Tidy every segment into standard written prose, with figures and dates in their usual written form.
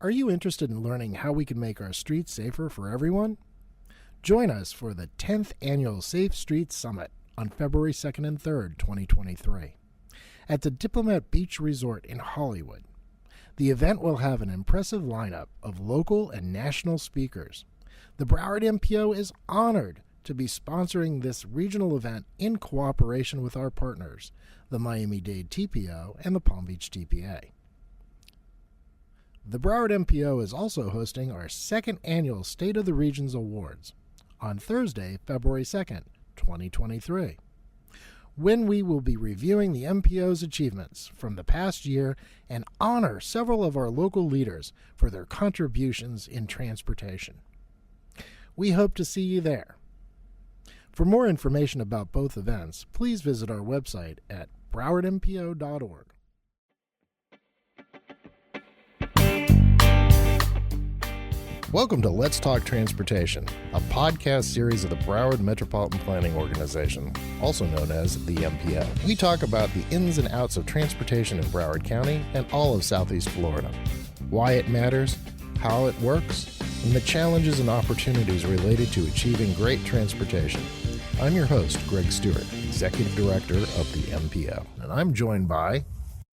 Are you interested in learning how we can make our streets safer for everyone? Join us for the 10th Annual Safe Streets Summit on February 2nd and 3rd, 2023, at the Diplomat Beach Resort in Hollywood. The event will have an impressive lineup of local and national speakers. The Broward MPO is honored to be sponsoring this regional event in cooperation with our partners, the Miami-Dade TPO and the Palm Beach TPA. The Broward MPO is also hosting our second annual State of the Regions Awards on Thursday, February 2nd, 2023, when we will be reviewing the MPO's achievements from the past year and honor several of our local leaders for their contributions in transportation. We hope to see you there. For more information about both events, please visit our website at browardmpo.org. Welcome to Let's Talk Transportation, a podcast series of the Broward Metropolitan Planning Organization, also known as the MPO. We talk about the ins and outs of transportation in Broward County and all of Southeast Florida, why it matters, how it works, and the challenges and opportunities related to achieving great transportation. I'm your host, Greg Stewart, Executive Director of the MPO, and I'm joined by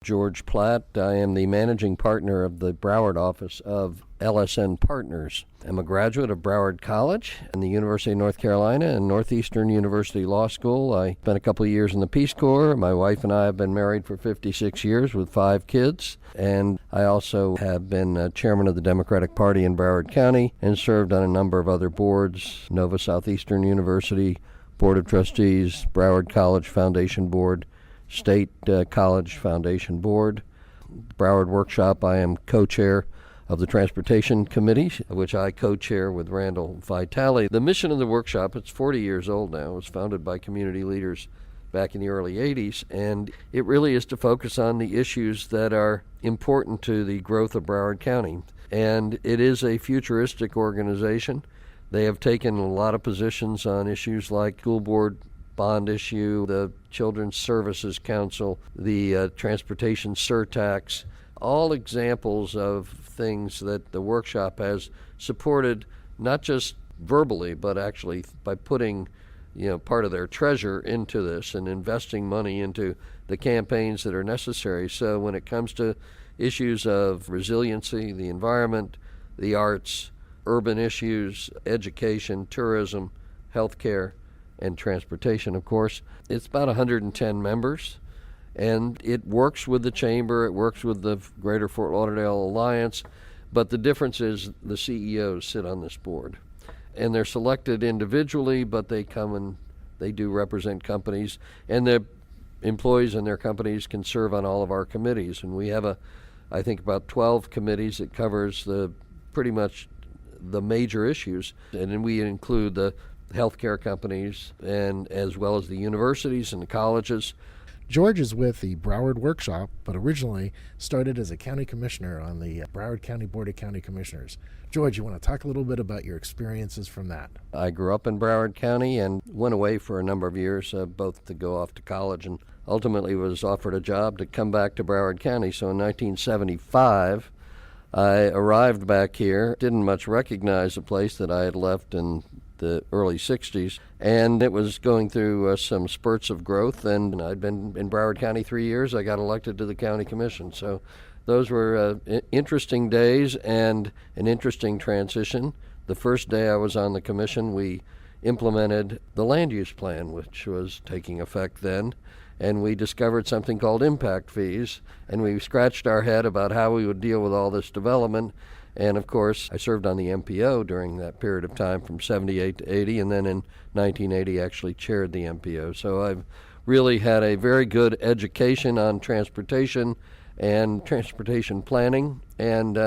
George Platt. I am the managing partner of the Broward office of LSN Partners. I'm a graduate of Broward College and the University of North Carolina and Northeastern University Law School. I spent a couple of years in the Peace Corps. My wife and I have been married for 56 years with 5 kids. And I also have been chairman of the Democratic Party in Broward County and served on a number of other boards: Nova Southeastern University Board of Trustees, Broward College Foundation Board, State College Foundation Board. Broward Workshop, I am co-chair of the Transportation Committee, which I co-chair with Randall Vitale. The mission of the workshop, it's 40 years old now, was founded by community leaders back in the early 80s, and it really is to focus on the issues that are important to the growth of Broward County. And it is a futuristic organization. They have taken a lot of positions on issues like school board bond issue, the Children's Services Council, the transportation surtax, all examples of things that the workshop has supported, not just verbally, but actually by putting part of their treasure into this and investing money into the campaigns that are necessary. So when it comes to issues of resiliency, the environment, the arts, urban issues, education, tourism, healthcare, and transportation, of course, it's about 110 members. And it works with the Chamber, it works with the Greater Fort Lauderdale Alliance, but the difference is the CEOs sit on this board. And they're selected individually, but they come and they do represent companies, and the employees in their companies can serve on all of our committees. And we have I think about 12 committees that covers pretty much the major issues. And then we include the healthcare companies and as well as the universities and the colleges. George is with the Broward Workshop, but originally started as a county commissioner on the Broward County Board of County Commissioners. George, you want to talk a little bit about your experiences from that? I grew up in Broward County and went away for a number of years, both to go off to college, and ultimately was offered a job to come back to Broward County. So in 1975, I arrived back here, didn't much recognize the place that I had left in the early 60s, and it was going through some spurts of growth, and I'd been in Broward County 3 years. I got elected to the county commission. So those were interesting days and an interesting transition. The first day I was on the commission, we implemented the land use plan, which was taking effect then, and we discovered something called impact fees, and we scratched our head about how we would deal with all this development. And of course, I served on the MPO during that period of time from 78 to 80, and then in 1980 actually chaired the MPO. So I've really had a very good education on transportation and transportation planning, and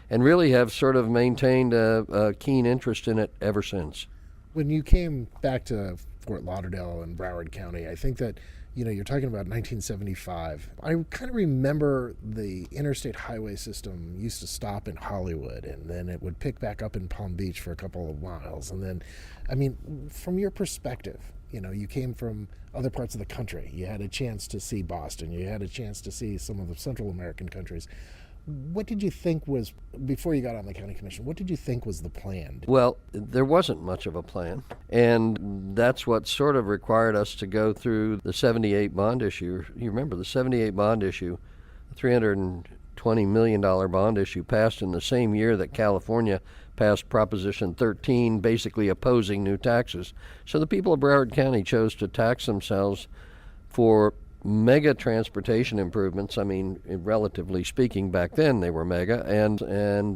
really have sort of maintained a keen interest in it ever since. When you came back to Fort Lauderdale and Broward County, I think that you're talking about 1975. I kind of remember the interstate highway system used to stop in Hollywood, and then it would pick back up in Palm Beach for a couple of miles. And then, from your perspective, you came from other parts of the country. You had a chance to see Boston. You had a chance to see some of the Central American countries. What did you think was, before you got on the county commission, what did you think was the plan? Well, there wasn't much of a plan, and that's what sort of required us to go through the 78 bond issue. You remember the 78 bond issue, the $320 million bond issue passed in the same year that California passed Proposition 13, basically opposing new taxes. So the people of Broward County chose to tax themselves for mega transportation improvements. I mean, relatively speaking, back then they were mega, and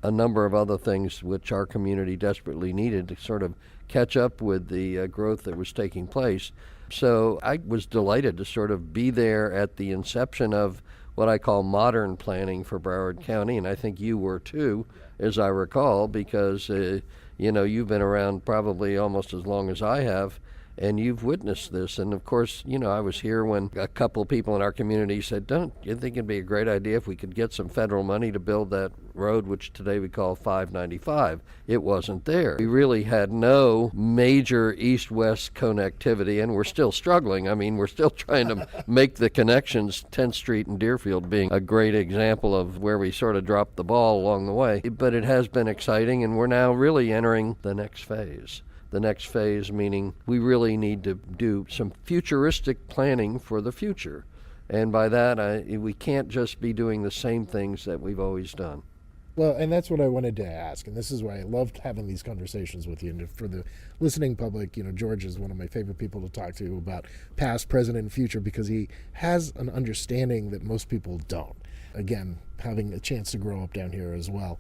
a number of other things which our community desperately needed to sort of catch up with the growth that was taking place. So I was delighted to sort of be there at the inception of what I call modern planning for Broward County, and I think you were too, as I recall, because you've been around probably almost as long as I have, and you've witnessed this. And of course, I was here when a couple of people in our community said, don't you think it'd be a great idea if we could get some federal money to build that road, which today we call 595? It wasn't there. We really had no major east-west connectivity, and we're still struggling. I mean, we're still trying to make the connections, 10th Street and Deerfield being a great example of where we sort of dropped the ball along the way. But it has been exciting, and we're now really entering the next phase. The next phase meaning we really need to do some futuristic planning for the future. And by that, we can't just be doing the same things that we've always done. Well, and that's what I wanted to ask, and this is why I loved having these conversations with you. And for the listening public, George is one of my favorite people to talk to about past, present, and future, because he has an understanding that most people don't. Again, having a chance to grow up down here as well,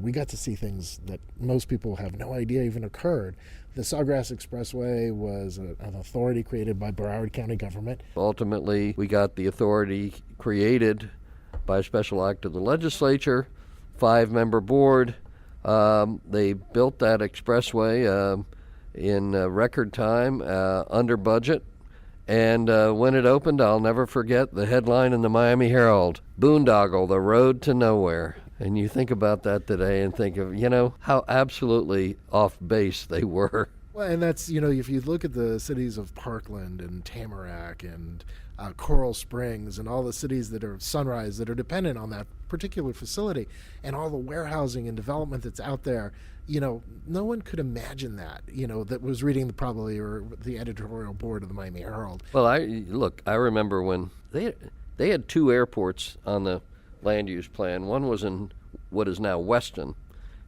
we got to see things that most people have no idea even occurred. The Sawgrass Expressway was an authority created by Broward County government. Ultimately, we got the authority created by a special act of the legislature, 5-member board. They built that expressway in record time, under budget. And when it opened, I'll never forget the headline in the Miami Herald, "Boondoggle, the road to nowhere." And you think about that today and think of, how absolutely off base they were. Well, and that's, if you look at the cities of Parkland and Tamarack and Coral Springs and all the cities that are Sunrise that are dependent on that particular facility and all the warehousing and development that's out there, no one could imagine that, that was reading the editorial board of the Miami Herald. Well, I remember when they had 2 airports on the land use plan. One was in what is now Weston,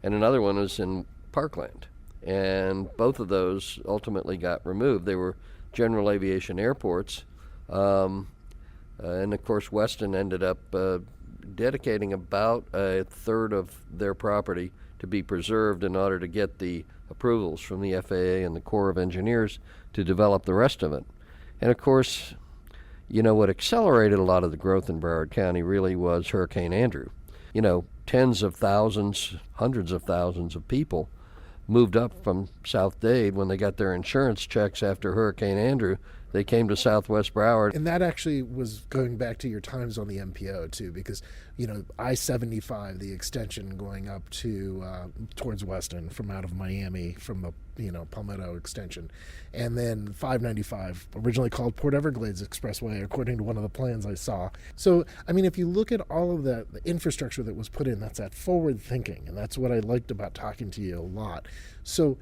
and another one was in Parkland. And both of those ultimately got removed. They were general aviation airports. And of course, Weston ended up dedicating about a third of their property to be preserved in order to get the approvals from the FAA and the Corps of Engineers to develop the rest of it. And of course, what accelerated a lot of the growth in Broward County really was Hurricane Andrew. Tens of thousands, hundreds of thousands of people moved up from South Dade when they got their insurance checks after Hurricane Andrew. They came to Southwest Broward. And that actually was going back to your times on the MPO, too, because, I-75, the extension going up to towards Weston from out of Miami, from the, Palmetto extension. And then 595, originally called Port Everglades Expressway, according to one of the plans I saw. So, if you look at all of the infrastructure that was put in, that's that forward thinking. And that's what I liked about talking to you a lot. So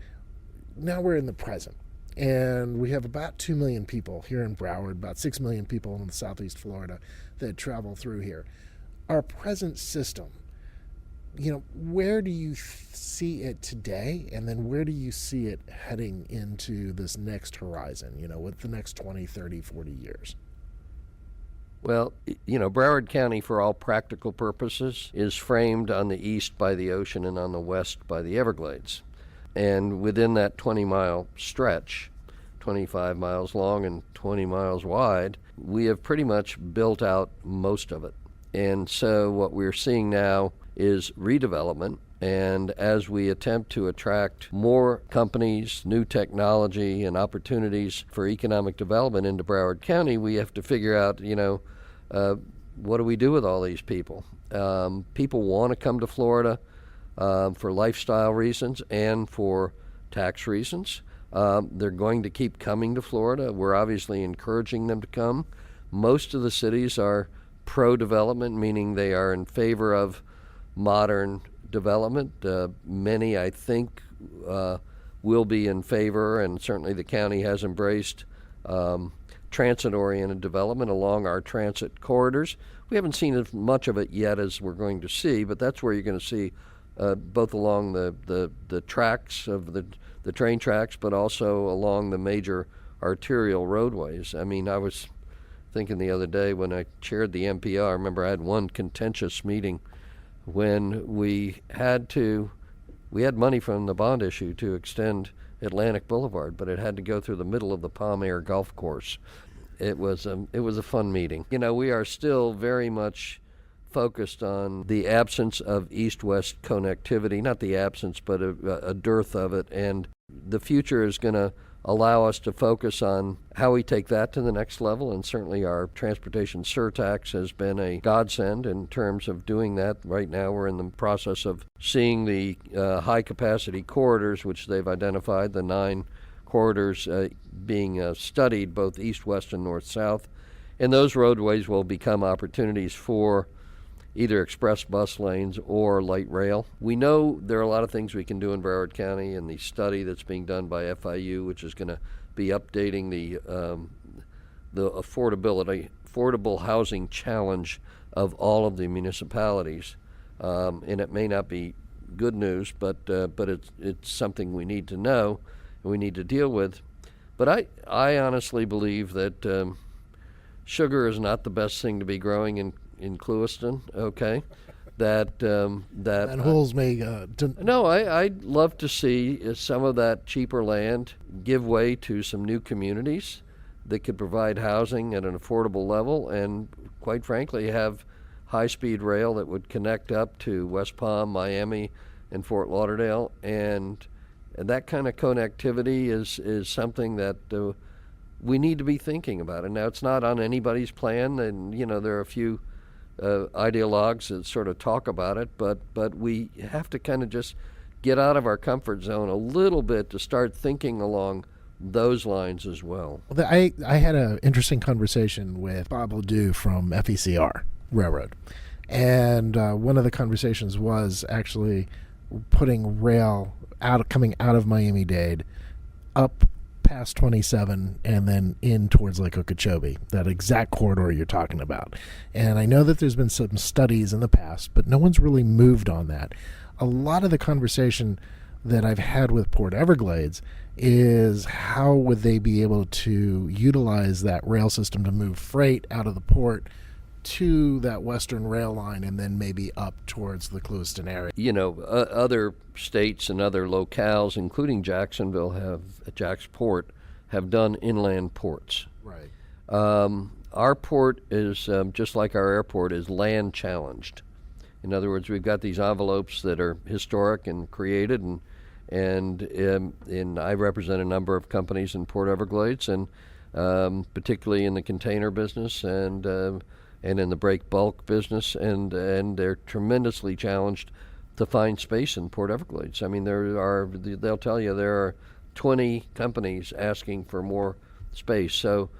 now we're in the present. And we have about 2 million people here in Broward, about 6 million people in southeast Florida that travel through here. Our present system, where do you see it today? And then where do you see it heading into this next horizon, with the next 20, 30, 40 years? Well, Broward County, for all practical purposes, is framed on the east by the ocean and on the west by the Everglades. And within that 20-mile stretch, 25 miles long and 20 miles wide, we have pretty much built out most of it. And so what we're seeing now is redevelopment. And as we attempt to attract more companies, new technology, and opportunities for economic development into Broward County, we have to figure out, what do we do with all these people? People want to come to Florida for lifestyle reasons and for tax reasons. They're going to keep coming to Florida. We're obviously encouraging them to come. Most of the cities are pro-development, meaning they are in favor of modern development. Many, I think, will be in favor, and certainly the county has embraced transit-oriented development along our transit corridors. We haven't seen as much of it yet as we're going to see, but that's where you're going to see both along the tracks of the train tracks, but also along the major arterial roadways. I mean, I was thinking the other day when I chaired the MPR, I remember I had one contentious meeting when we had money from the bond issue to extend Atlantic Boulevard, but it had to go through the middle of the Palm Air Golf Course. It was a fun meeting. You know, we are still very much focused on the absence of east-west connectivity, not the absence, but a dearth of it, and the future is going to allow us to focus on how we take that to the next level, and certainly our transportation surtax has been a godsend in terms of doing that. Right now we're in the process of seeing the high-capacity corridors, which they've identified, the 9 corridors being studied, both east, west, and north, south, and those roadways will become opportunities for either express bus lanes or light rail. We know there are a lot of things we can do in Broward County, and the study that's being done by FIU, which is going to be updating the affordable housing challenge of all of the municipalities, and it may not be good news, but it's something we need to know and we need to deal with. But I honestly believe that sugar is not the best thing to be growing in Clewiston, okay? That Holes may... No, I'd love to see some of that cheaper land give way to some new communities that could provide housing at an affordable level and, quite frankly, have high-speed rail that would connect up to West Palm, Miami, and Fort Lauderdale. And that kind of connectivity is something that we need to be thinking about. And now it's not on anybody's plan, and, you know, there are a few ideologues that sort of talk about it, but we have to kind of just get out of our comfort zone a little bit to start thinking along those lines as well. I had an interesting conversation with Bob Ledoux from FECR Railroad, and one of the conversations was actually putting rail coming out of Miami-Dade up past 27 and then in towards Lake Okeechobee, that exact corridor you're talking about. And I know that there's been some studies in the past, but no one's really moved on that. A lot of the conversation that I've had with Port Everglades is how would they be able to utilize that rail system to move freight out of the port to that western rail line and then maybe up towards the Clewiston area. You know, other states and other locales, including Jacksonville, Jacksport, have done inland ports. Right. Our port is, just like our airport, is land challenged. In other words, we've got these envelopes that are historic and created, and I represent a number of companies in Port Everglades, and particularly in the container business and in the break bulk business, and they're tremendously challenged to find space in Port Everglades. I mean, they'll tell you there are 20 companies asking for more space. So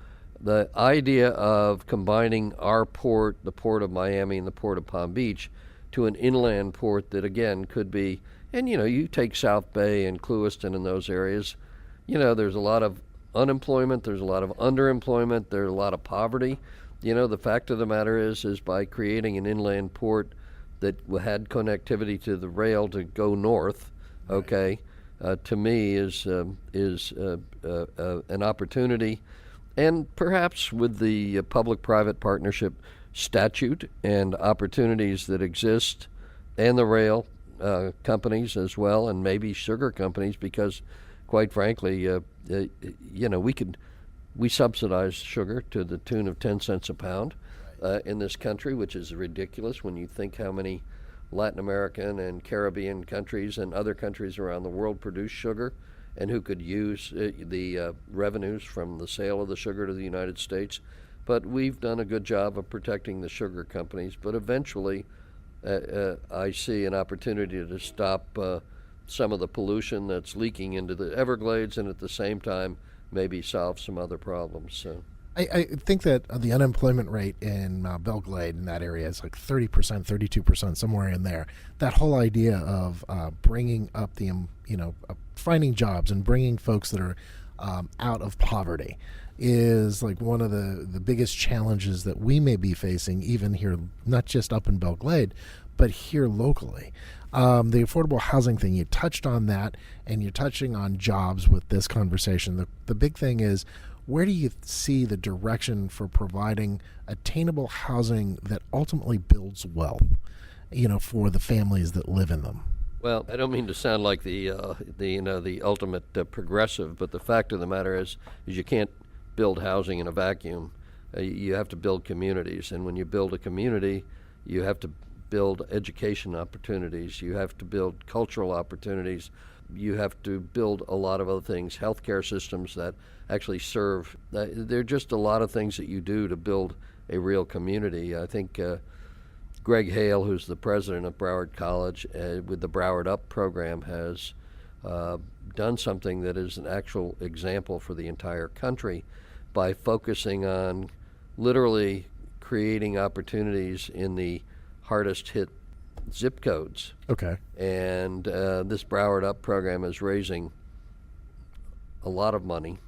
the idea of combining our port, the Port of Miami and the Port of Palm Beach, to an inland port that, again, could be, and, you know, you take South Bay and Clewiston and those areas, you know, there's a lot of unemployment, there's a lot of underemployment, there's a lot of poverty. You know, the fact of the matter is by creating an inland port that had connectivity to the rail to go north, okay, to me is an opportunity. And perhaps with the public-private partnership statute and opportunities that exist, and the rail companies as well, and maybe sugar companies, because, quite frankly, you know, we subsidize sugar to the tune of 10 cents a pound in this country, which is ridiculous when you think how many Latin American and Caribbean countries and other countries around the world produce sugar, and who could use the revenues from the sale of the sugar to the United States. But we've done a good job of protecting the sugar companies. But eventually, I see an opportunity to stop some of the pollution that's leaking into the Everglades, and at the same time maybe solve some other problems. So I think that the unemployment rate in Belle Glade in that area is like 30%, 32%, somewhere in there. That whole idea of bringing up finding jobs and bringing folks that are out of poverty is like one of the biggest challenges that we may be facing, even here, not just up in Belle Glade, but here locally. The affordable housing thing, you touched on that, and you're touching on jobs with this conversation. The big thing is, where do you see the direction for providing attainable housing that ultimately builds wealth, for the families that live in them? Well, I don't mean to sound like the ultimate progressive, but the fact of the matter is you can't build housing in a vacuum. You have to build communities, and when you build a community, you have to build education opportunities. You have to build cultural opportunities. You have to build a lot of other things, healthcare systems that actually serve. There are just a lot of things that you do to build a real community. I think Greg Hale, who's the president of Broward College, with the Broward Up program, has done something that is an actual example for the entire country by focusing on literally creating opportunities in the hardest hit zip codes. Okay. And this Broward Up program is raising a lot of money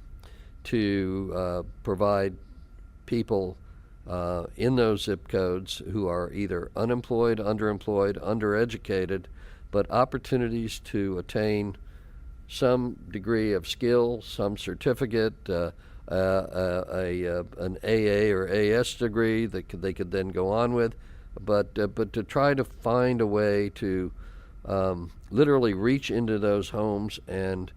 to provide people in those zip codes who are either unemployed, underemployed, undereducated, but opportunities to attain some degree of skill, some certificate, an AA or AS degree that they could then go on with, but to try to find a way to literally reach into those homes and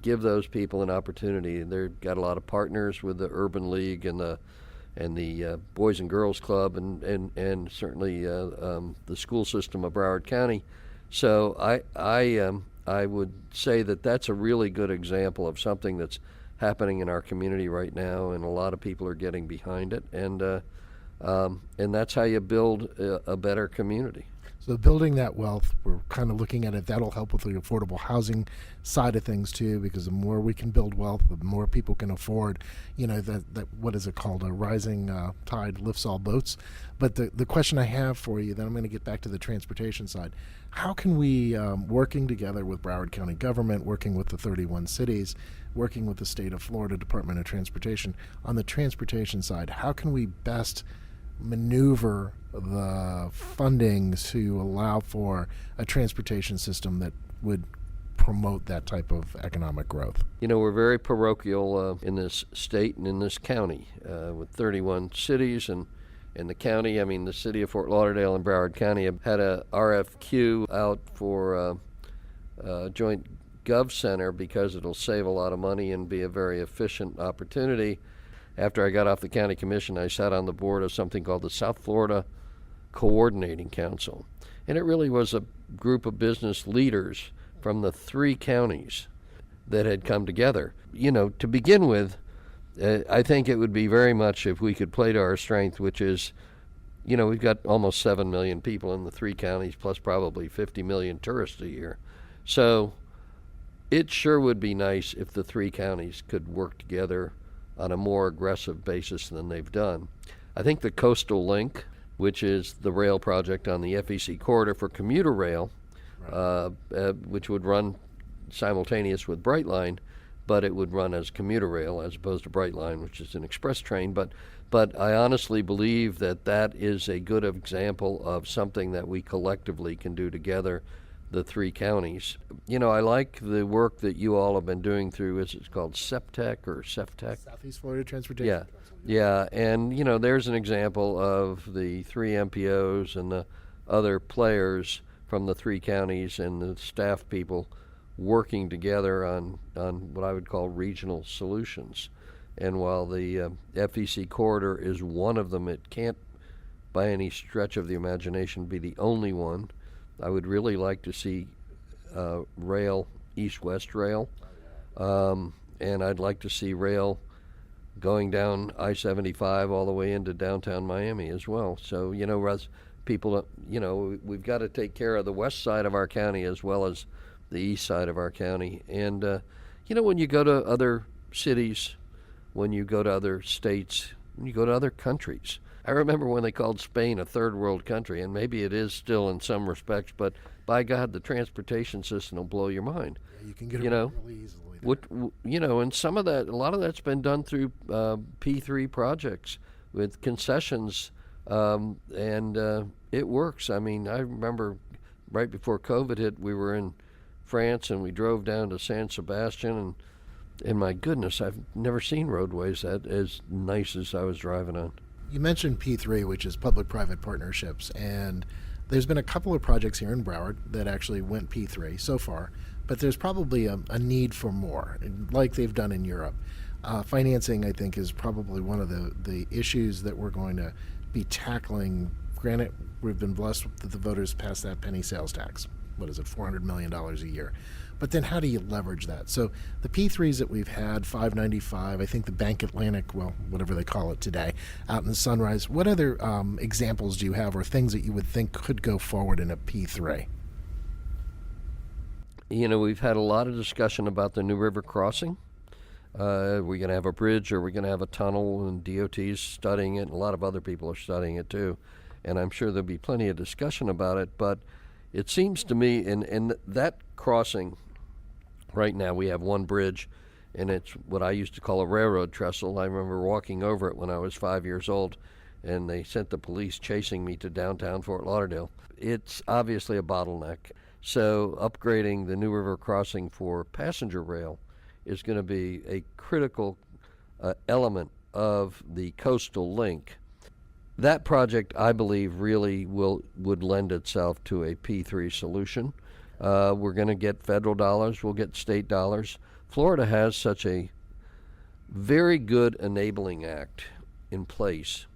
give those people an opportunity. They've got a lot of partners with the Urban League and the Boys and Girls Club and certainly the school system of Broward County. So I would say that that's a really good example of something that's happening in our community right now, and a lot of people are getting behind it, and that's how you build a better community. So building that wealth, we're kind of looking at it, that'll help with the affordable housing side of things too, because the more we can build wealth, the more people can afford, that what is it called, a rising tide lifts all boats. But the question I have for you, then I'm going to get back to the transportation side. How can we, working together with Broward County government, working with the 31 cities, working with the state of Florida Department of Transportation, on the transportation side, how can we best maneuver the funding to allow for a transportation system that would promote that type of economic growth? We're very parochial in this state and in this county with 31 cities and the county. I mean, the city of Fort Lauderdale and Broward County have had a RFQ out for a joint Gov Center because it'll save a lot of money and be a very efficient opportunity. After I got off the county commission, I sat on the board of something called the South Florida Coordinating Council. And it really was a group of business leaders from the three counties that had come together. To begin with, I think it would be very much if we could play to our strength, which is, we've got almost 7 million people in the three counties, plus probably 50 million tourists a year. So it sure would be nice if the three counties could work together on a more aggressive basis than they've done. I think the Coastal Link, which is the rail project on the FEC corridor for commuter rail, right, which would run simultaneous with Brightline, but it would run as commuter rail as opposed to Brightline, which is an express train. But I honestly believe that is a good example of something that we collectively can do together, the three counties. I like the work that you all have been doing through, is it called SEPTEC or SEFTEC? Southeast Florida Transportation Yeah. Council. Yeah, and there's an example of the three MPOs and the other players from the three counties and the staff people working together on what I would call regional solutions. And while the FEC corridor is one of them, it can't by any stretch of the imagination be the only one. I would really like to see rail, east-west rail, and I'd like to see rail going down I-75 all the way into downtown Miami as well. So, people, we've got to take care of the west side of our county as well as the east side of our county. And, when you go to other cities when you go to other states, when you go to other countries. I remember when they called Spain a third world country, and maybe it is still in some respects, but by God, the transportation system will blow your mind. Yeah, you can get it really easily. And some of that, a lot of that's been done through P3 projects with concessions, and it works. I mean, I remember right before COVID hit, we were in France and we drove down to San Sebastian, and my goodness, I've never seen roadways that as nice as I was driving on. You mentioned P3, which is public-private partnerships, and there's been a couple of projects here in Broward that actually went P3 so far, but there's probably a need for more, like they've done in Europe. Financing, I think, is probably one of the issues that we're going to be tackling. Granted, we've been blessed that the voters passed that penny sales tax. What is it, $400 million a year? But then how do you leverage that? So the P3s that we've had, 595, I think the Bank Atlantic, well, whatever they call it today, out in Sunrise, what other examples do you have or things that you would think could go forward in a P3? We've had a lot of discussion about the New River crossing. We're going to have a bridge, or we're going to have a tunnel, and DOT's studying it, and a lot of other people are studying it too. And I'm sure there'll be plenty of discussion about it, but it seems to me in that crossing, right now we have one bridge, and it's what I used to call a railroad trestle. I remember walking over it when I was 5 years old, and they sent the police chasing me to downtown Fort Lauderdale. It's obviously a bottleneck. So upgrading the New River crossing for passenger rail is going to be a critical element of the coastal link. That project, I believe, really would lend itself to a P3 solution. We're going to get federal dollars. We'll get state dollars. Florida has such a very good enabling act in place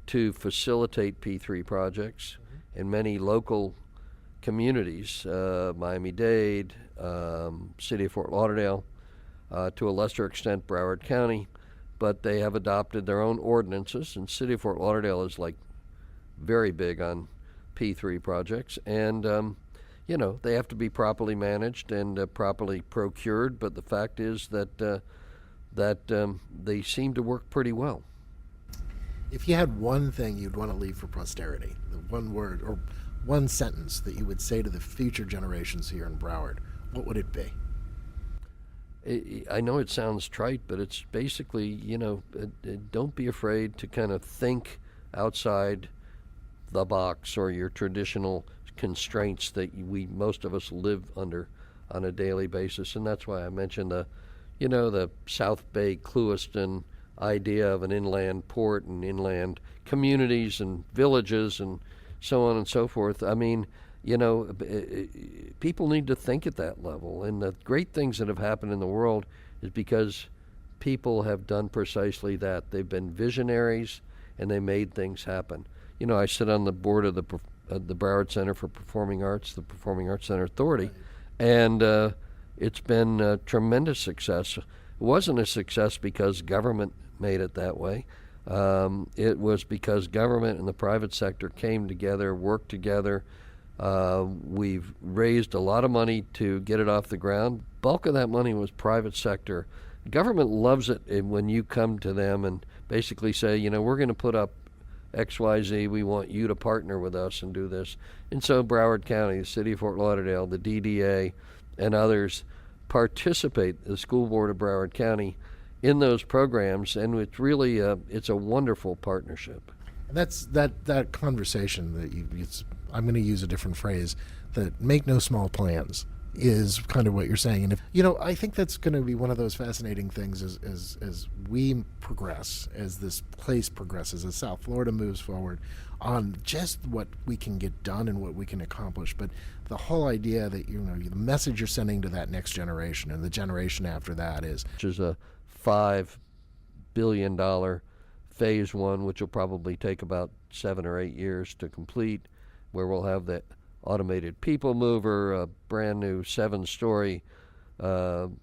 to facilitate P3 projects, and many local communities, Miami-Dade, City of Fort Lauderdale, to a lesser extent Broward County, but they have adopted their own ordinances, and City of Fort Lauderdale is very big on P3 projects, and they have to be properly managed and properly procured, but the fact is that they seem to work pretty well. If you had one thing you'd want to leave for posterity, the one word or one sentence that you would say to the future generations here in Broward, what would it be? I know it sounds trite, but it's basically, don't be afraid to kind of think outside the box or your traditional constraints that most of us live under on a daily basis. And that's why I mentioned the South Bay Clewiston idea of an inland port and inland communities and villages and so on and so forth. I mean, people need to think at that level. And the great things that have happened in the world is because people have done precisely that. They've been visionaries, and they made things happen. I sit on the board of the Broward Center for Performing Arts, the Performing Arts Center Authority, and it's been a tremendous success. It wasn't a success because government made it that way. It was because government and the private sector came together, worked together. We've raised a lot of money to get it off the ground. Bulk of that money was private sector. Government loves it when you come to them and basically say, we're going to put up XYZ, we want you to partner with us and do this. And so Broward County, the City of Fort Lauderdale, the DDA, and others participate, the School Board of Broward County, in those programs, and it's really it's a wonderful partnership. That's that conversation that I'm going to use a different phrase, that make no small plans, is kind of what you're saying. And I think that's going to be one of those fascinating things as we progress, as this place progresses, as South Florida moves forward on just what we can get done and what we can accomplish. But the whole idea that the message you're sending to that next generation and the generation after that is a $5 billion phase one, which will probably take about 7 or 8 years to complete, where we'll have the automated people mover, a brand new 7-story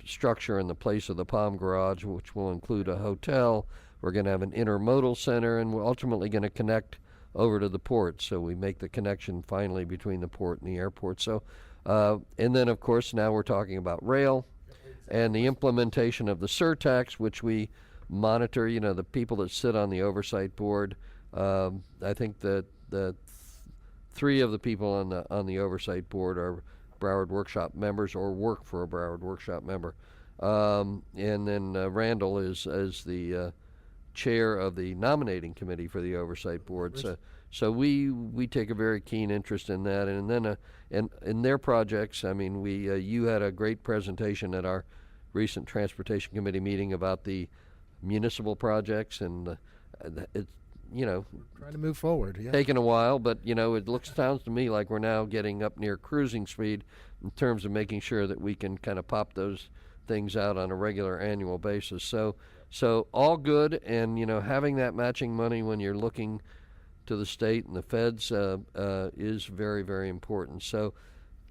structure in the place of the Palm Garage, which will include a hotel. We're going to have an intermodal center, and we're ultimately going to connect over to the port. So we make the connection finally between the port and the airport. So, and then of course now we're talking about rail and the implementation of the surtax, which we monitor, the people that sit on the oversight board. I think that three of the people on the oversight board are Broward Workshop members or work for a Broward Workshop member. And then Randall is the chair of the nominating committee for the oversight board. So we take a very keen interest in that, and then in their projects. I mean, you had a great presentation at our recent transportation committee meeting about the municipal projects, and it's trying to move forward. Yeah. Taking a while, but it sounds to me like we're now getting up near cruising speed in terms of making sure that we can kind of pop those things out on a regular annual basis. So all good, and having that matching money when you're looking to the state and the feds is very, very important. So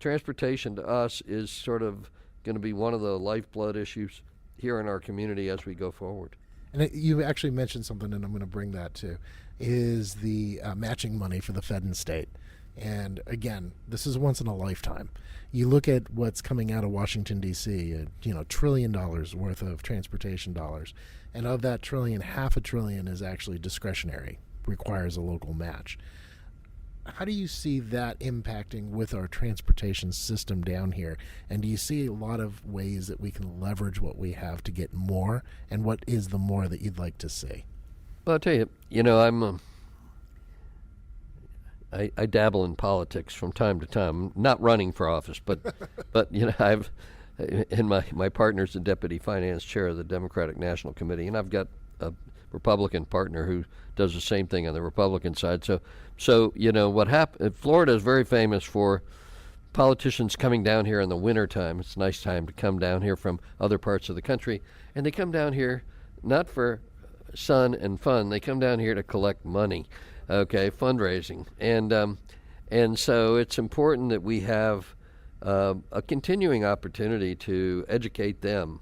transportation to us is sort of going to be one of the lifeblood issues here in our community as we go forward. And you actually mentioned something, and I'm going to bring that too, is the matching money for the Fed and state. And again, this is once in a lifetime. You look at what's coming out of Washington, D.C., $1 trillion worth of transportation dollars. And of that trillion, $500 billion is actually discretionary, requires a local match. How do you see that impacting with our transportation system down here? And do you see a lot of ways that we can leverage what we have to get more? And what is the more that you'd like to see? Well, I'll tell you, I'm I dabble in politics from time to time. Not running for office, but I've in my partner's the deputy finance chair of the Democratic National Committee, and I've got a Republican partner who does the same thing on the Republican side. So what happened? Florida is very famous for politicians coming down here in the wintertime. It's a nice time to come down here from other parts of the country, and they come down here not for sun and fun. They come down here to collect money, fundraising, and so it's important that we have a continuing opportunity to educate them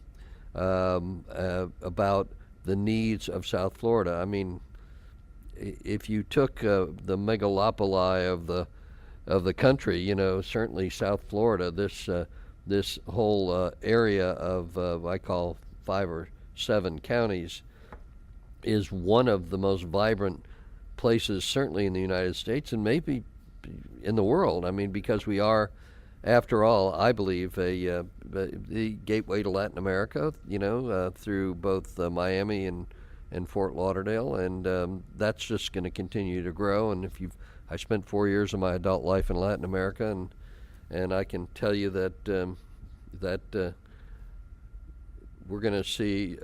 about the needs of South Florida. I mean, if you took the megalopoli of the country, certainly South Florida, this whole area of I call 5 or 7 counties, is one of the most vibrant places, certainly in the United States and maybe in the world. I mean, because we are, after all, I believe, the gateway to Latin America, through both Miami and Fort Lauderdale, and that's just going to continue to grow. And I spent 4 years of my adult life in Latin America, and I can tell you that we're going to see,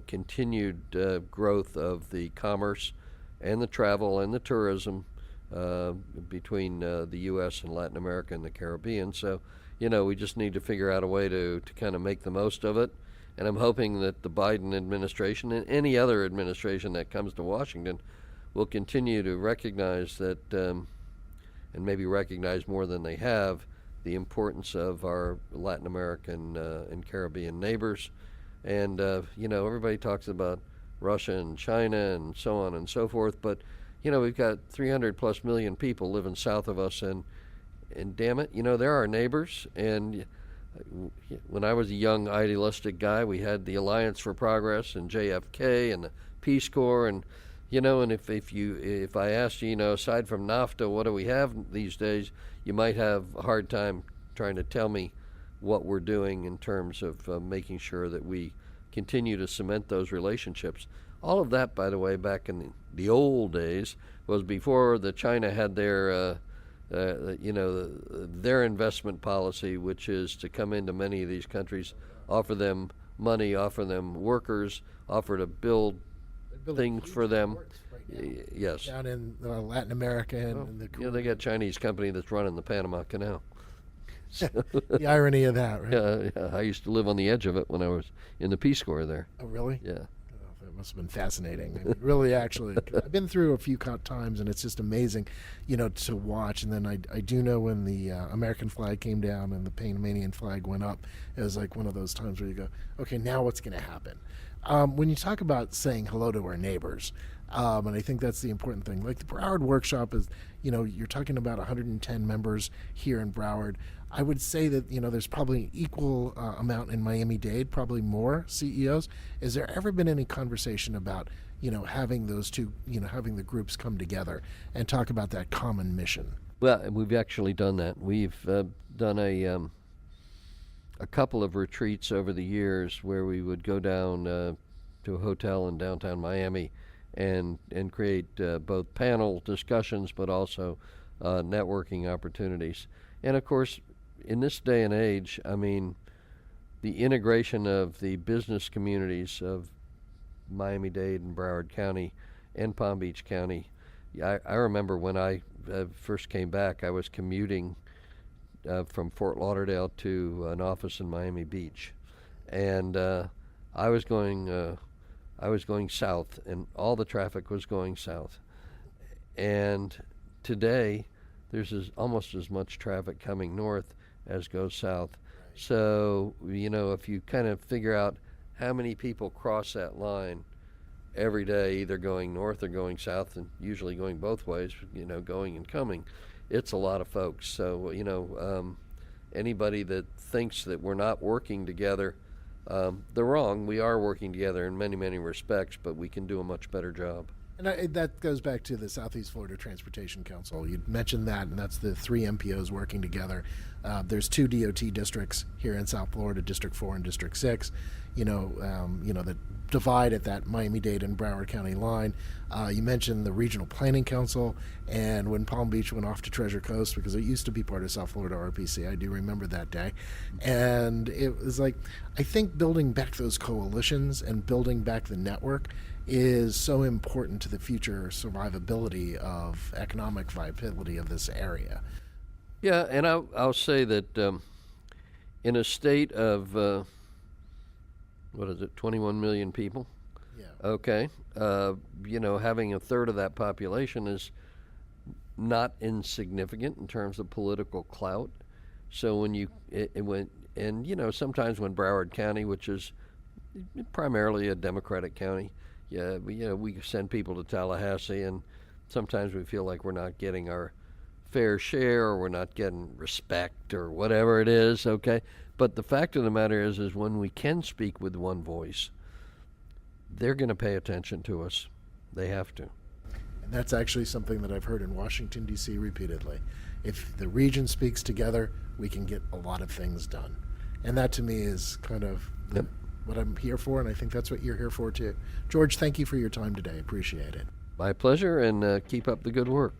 continued growth of the commerce and the travel and the tourism between the U.S. and Latin America and the Caribbean. So, we just need to figure out a way to kind of make the most of it. And I'm hoping that the Biden administration and any other administration that comes to Washington will continue to recognize that, and maybe recognize more than they have, the importance of our Latin American and Caribbean neighbors. And, everybody talks about Russia and China and so on and so forth, but we've got 300 plus million people living south of us, and damn it, they're our neighbors. And when I was a young idealistic guy, we had the Alliance for Progress and JFK and the Peace Corps, and and if I asked you, aside from NAFTA, what do we have these days, you might have a hard time trying to tell me what we're doing in terms of making sure that we continue to cement those relationships. All of that, by the way, back in the old days, was before the China had their their investment policy, which is to come into many of these countries, offer them money, offer them workers, offer to build things for them. Right. Yes. Down in Latin America and they got a Chinese company that's running the Panama Canal. So, the irony of that, right? Yeah, I used to live on the edge of it when I was in the Peace Corps there. Oh, really? Yeah. That must have been fascinating. I mean, really, actually, I've been through a few times, and it's just amazing, to watch. And then I do know when the American flag came down and the Panamanian flag went up, it was like one of those times where you go, okay, now what's going to happen? when you talk about saying hello to our neighbors, and I think that's the important thing. Like the Broward Workshop is, you're talking about 110 members here in Broward. I would say that, there's probably an equal amount in Miami-Dade, probably more CEOs. Is there ever been any conversation about, having those two, having the groups come together and talk about that common mission? Well, we've actually done that. We've done a couple of retreats over the years where we would go down to a hotel in downtown Miami and create both panel discussions but also networking opportunities. And of course, in this day and age, I mean, the integration of the business communities of Miami-Dade and Broward County and Palm Beach County. I remember when I first came back, I was commuting from Fort Lauderdale to an office in Miami Beach, and I was going south, and all the traffic was going south. And today, there's almost as much traffic coming north as goes south. So, if you kind of figure out how many people cross that line every day, either going north or going south, and usually going both ways, going and coming, it's a lot of folks. So, anybody that thinks that we're not working together, they're wrong. We are working together in many, many respects, but we can do a much better job. And that goes back to the Southeast Florida Transportation Council. You mentioned that, and that's the 3 MPOs working together. There's 2 DOT districts here in South Florida, District 4 and District 6, that divide at that Miami-Dade and Broward County line. You mentioned the Regional Planning Council, and when Palm Beach went off to Treasure Coast, because it used to be part of South Florida RPC, I do remember that day. And it was like, I think building back those coalitions and building back the network is so important to the future survivability of economic viability of this area. Yeah, and I'll say that in a state of 21 million people? Yeah. Okay. Having a third of that population is not insignificant in terms of political clout. So sometimes when Broward County, which is primarily a Democratic county, we send people to Tallahassee, and sometimes we feel like we're not getting our fair share, or we're not getting respect, or whatever it is, okay? But the fact of the matter is when we can speak with one voice, they're going to pay attention to us. They have to. And that's actually something that I've heard in Washington, D.C. repeatedly. If the region speaks together, we can get a lot of things done. And that to me is kind of what I'm here for, and I think that's what you're here for too. George, thank you for your time today. Appreciate it. My pleasure, and keep up the good work.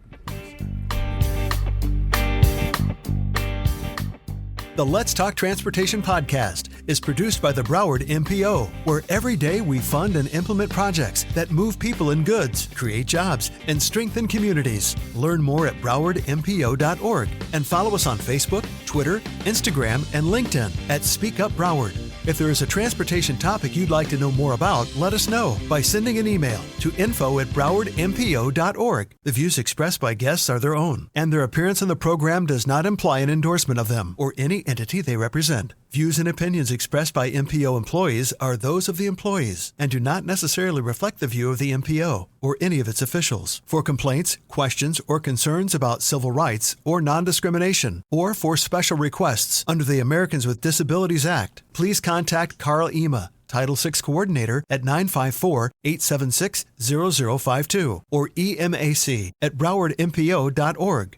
The Let's Talk Transportation podcast is produced by the Broward MPO, where every day we fund and implement projects that move people and goods, create jobs, and strengthen communities. Learn more at browardmpo.org and follow us on Facebook, Twitter, Instagram, and LinkedIn at Speak Up Broward. If there is a transportation topic you'd like to know more about, let us know by sending an email to info@browardmpo.org. The views expressed by guests are their own, and their appearance on the program does not imply an endorsement of them or any entity they represent. Views and opinions expressed by MPO employees are those of the employees and do not necessarily reflect the view of the MPO or any of its officials. For complaints, questions, or concerns about civil rights or non-discrimination, or for special requests under the Americans with Disabilities Act, please contact Carl Ema, Title VI Coordinator, at 954-876-0052 or EMAC at browardmpo.org.